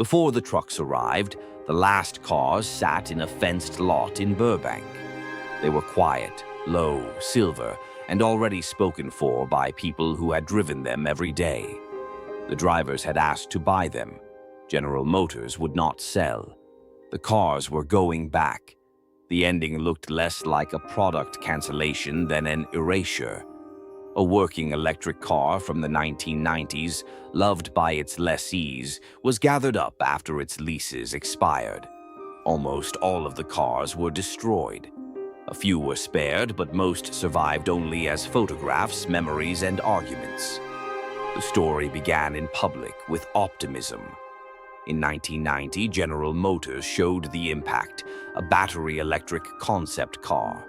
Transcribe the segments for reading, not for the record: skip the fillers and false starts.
Before the trucks arrived, the last cars sat in a fenced lot in Burbank. They were quiet, low, silver, and already spoken for by people who had driven them every day. The drivers had asked to buy them. General Motors would not sell. The cars were going back. The ending looked less like a product cancellation than an erasure. A working electric car from the 1990s, loved by its lessees, was gathered up after its leases expired. Almost all of the cars were destroyed. A few were spared, but most survived only as photographs, memories, and arguments. The story began in public with optimism. In 1990, General Motors showed the impact, a battery electric concept car.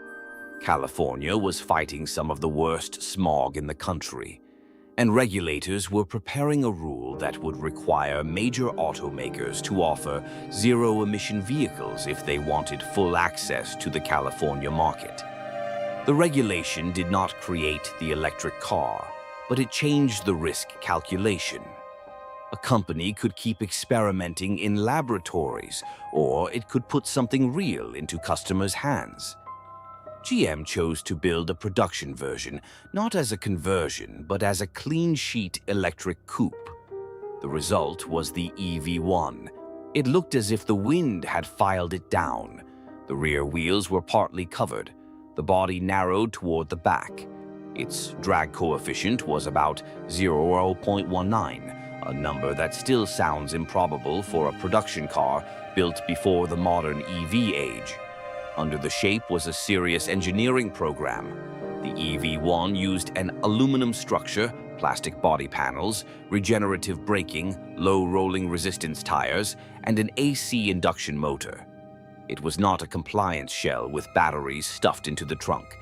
California was fighting some of the worst smog in the country, and regulators were preparing a rule that would require major automakers to offer zero-emission vehicles if they wanted full access to the California market. The regulation did not create the electric car, but it changed the risk calculation. A company could keep experimenting in laboratories, or it could put something real into customers' hands. GM chose to build a production version, not as a conversion, but as a clean-sheet electric coupe. The result was the EV1. It looked as if the wind had filed it down. The rear wheels were partly covered, the body narrowed toward the back. Its drag coefficient was about 0.19, a number that still sounds improbable for a production car built before the modern EV age. Under the shape was a serious engineering program. The EV1 used an aluminum structure, plastic body panels, regenerative braking, low rolling resistance tires, and an AC induction motor. It was not a compliance shell with batteries stuffed into the trunk.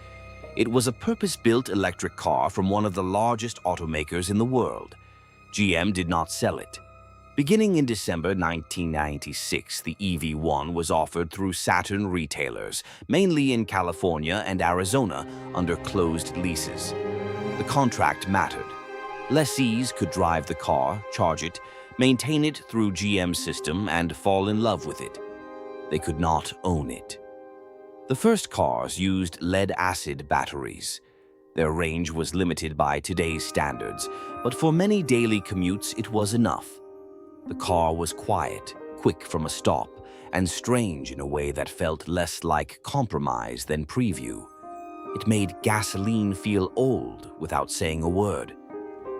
It was a purpose-built electric car from one of the largest automakers in the world. GM did not sell it. Beginning in December 1996, the EV1 was offered through Saturn retailers, mainly in California and Arizona, under closed leases. The contract mattered. Lessees could drive the car, charge it, maintain it through GM's system, and fall in love with it. They could not own it. The first cars used lead-acid batteries. Their range was limited by today's standards, but for many daily commutes it was enough. The car was quiet, quick from a stop, and strange in a way that felt less like compromise than preview. It made gasoline feel old without saying a word.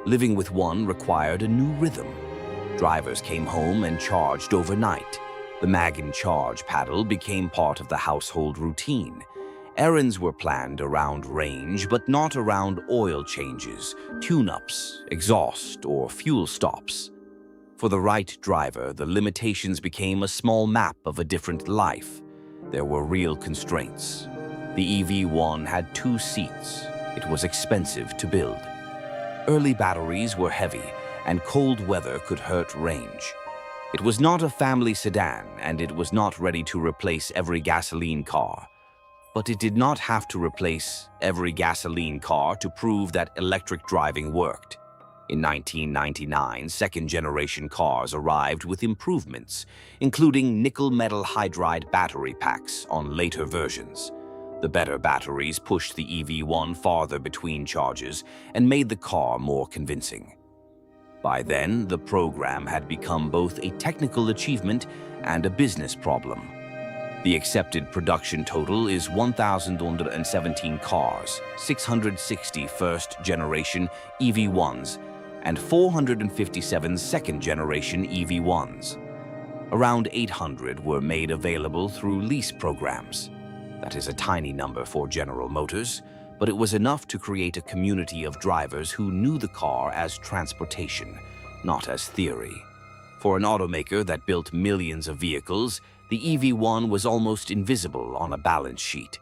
Living with one required a new rhythm. Drivers came home and charged overnight. The mag-and-charge paddle became part of the household routine. Errands were planned around range, but not around oil changes, tune-ups, exhaust, or fuel stops. For the right driver, the limitations became a small map of a different life. There were real constraints. The EV1 had 2 seats. It was expensive to build. Early batteries were heavy, and cold weather could hurt range. It was not a family sedan, and it was not ready to replace every gasoline car. But it did not have to replace every gasoline car to prove that electric driving worked. In 1999, second-generation cars arrived with improvements, including nickel metal hydride battery packs on later versions. The better batteries pushed the EV1 farther between charges and made the car more convincing. By then, the program had become both a technical achievement and a business problem. The accepted production total is 1,117 cars, 660 first-generation EV1s, and 457 second-generation EV1s. Around 800 were made available through lease programs. That is a tiny number for General Motors, but it was enough to create a community of drivers who knew the car as transportation, not as theory. For an automaker that built millions of vehicles, the EV1 was almost invisible on a balance sheet.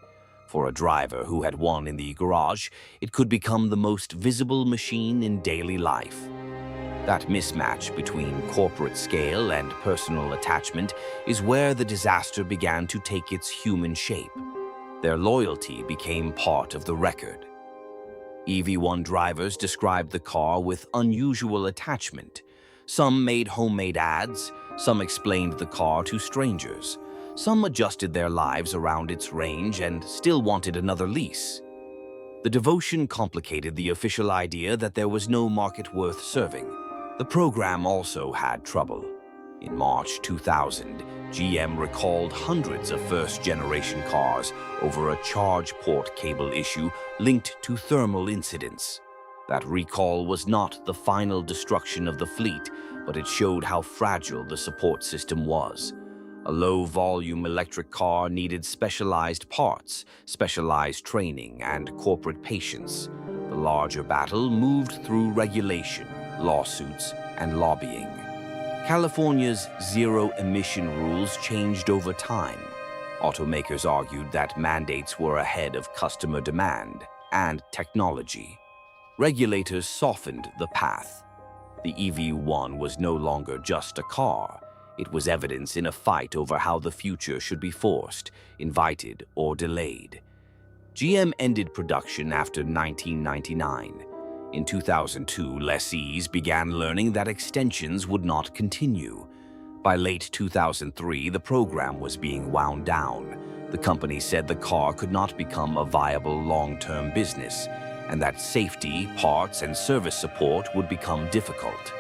For a driver who had one in the garage, it could become the most visible machine in daily life. That mismatch between corporate scale and personal attachment is where the disaster began to take its human shape. Their loyalty became part of the record. EV1 drivers described the car with unusual attachment. Some made homemade ads, Some explained the car to strangers. Some adjusted their lives around its range and still wanted another lease. The devotion complicated the official idea that there was no market worth serving. The program also had trouble. In March 2000, GM recalled hundreds of first-generation cars over a charge port cable issue linked to thermal incidents. That recall was not the final destruction of the fleet, but it showed how fragile the support system was. A low-volume electric car needed specialized parts, specialized training, and corporate patience. The larger battle moved through regulation, lawsuits, and lobbying. California's zero-emission rules changed over time. Automakers argued that mandates were ahead of customer demand and technology. Regulators softened the path. The EV1 was no longer just a car. It was evidence in a fight over how the future should be forced, invited, or delayed. GM ended production after 1999. In 2002, lessees began learning that extensions would not continue. By late 2003, the program was being wound down. The company said the car could not become a viable long-term business, and that safety, parts, and service support would become difficult.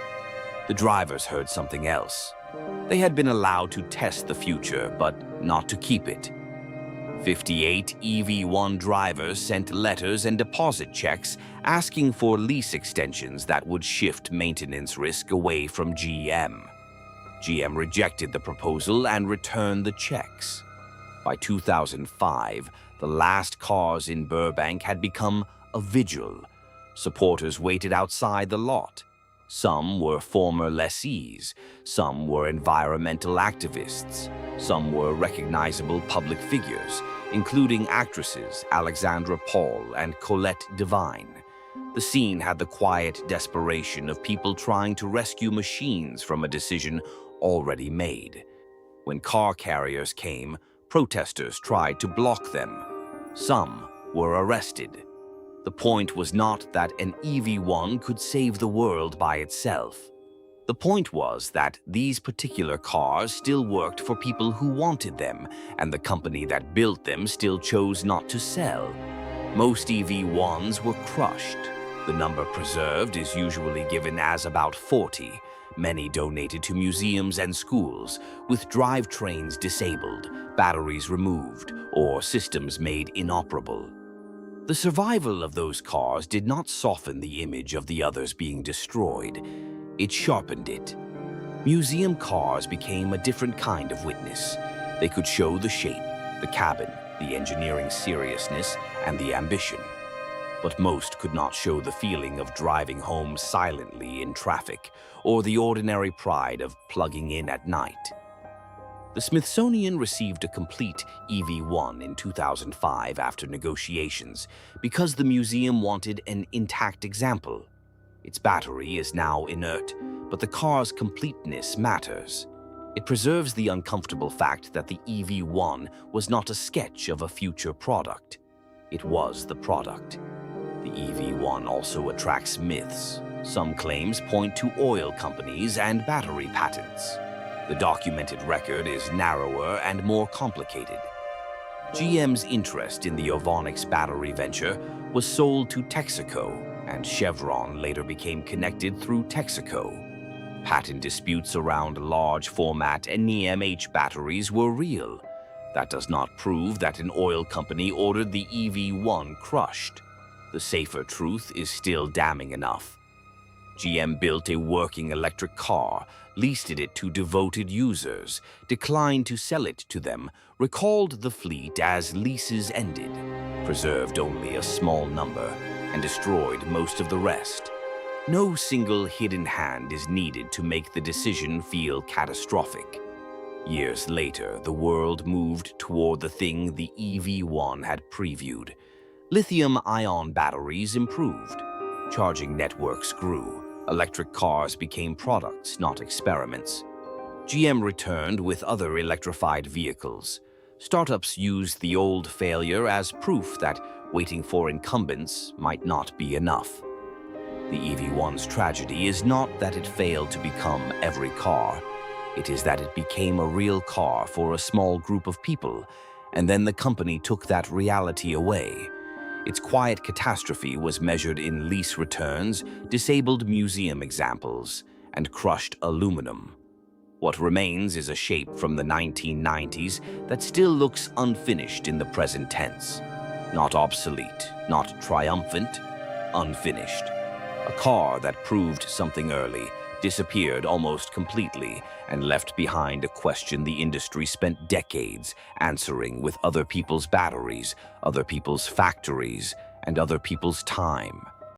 The drivers heard something else. They had been allowed to test the future, but not to keep it. 58 EV1 drivers sent letters and deposit checks asking for lease extensions that would shift maintenance risk away from GM. GM rejected the proposal and returned the checks. By 2005, the last cars in Burbank had become a vigil. Supporters waited outside the lot. Some were former lessees, some were environmental activists, some were recognizable public figures, including actresses Alexandra Paul and Colette Devine. The scene had the quiet desperation of people trying to rescue machines from a decision already made. When car carriers came, protesters tried to block them. Some were arrested. The point was not that an EV1 could save the world by itself. The point was that these particular cars still worked for people who wanted them, and the company that built them still chose not to sell. Most EV1s were crushed. The number preserved is usually given as about 40. Many donated to museums and schools, with drivetrains disabled, batteries removed, or systems made inoperable. The survival of those cars did not soften the image of the others being destroyed. It sharpened it. Museum cars became a different kind of witness. They could show the shape, the cabin, the engineering seriousness, and the ambition. But most could not show the feeling of driving home silently in traffic, or the ordinary pride of plugging in at night. The Smithsonian received a complete EV1 in 2005 after negotiations because the museum wanted an intact example. Its battery is now inert, but the car's completeness matters. It preserves the uncomfortable fact that the EV1 was not a sketch of a future product. It was the product. The EV1 also attracts myths. Some claims point to oil companies and battery patents. The documented record is narrower and more complicated. GM's interest in the Ovonics battery venture was sold to Texaco, and Chevron later became connected through Texaco. Patent disputes around large-format NEMH batteries were real. That does not prove that an oil company ordered the EV1 crushed. The safer truth is still damning enough. GM built a working electric car, leased it to devoted users, declined to sell it to them, recalled the fleet as leases ended, preserved only a small number, and destroyed most of the rest. No single hidden hand is needed to make the decision feel catastrophic. Years later, the world moved toward the thing the EV1 had previewed. Lithium-ion batteries improved. Charging networks grew. Electric cars became products, not experiments. GM returned with other electrified vehicles. Startups used the old failure as proof that waiting for incumbents might not be enough. The EV1's tragedy is not that it failed to become every car. It is that it became a real car for a small group of people, and then the company took that reality away. Its quiet catastrophe was measured in lease returns, disabled museum examples, and crushed aluminum. What remains is a shape from the 1990s that still looks unfinished in the present tense. Not obsolete, not triumphant, unfinished. A car that proved something early, disappeared almost completely, and left behind a question the industry spent decades answering with other people's batteries, other people's factories, and other people's time.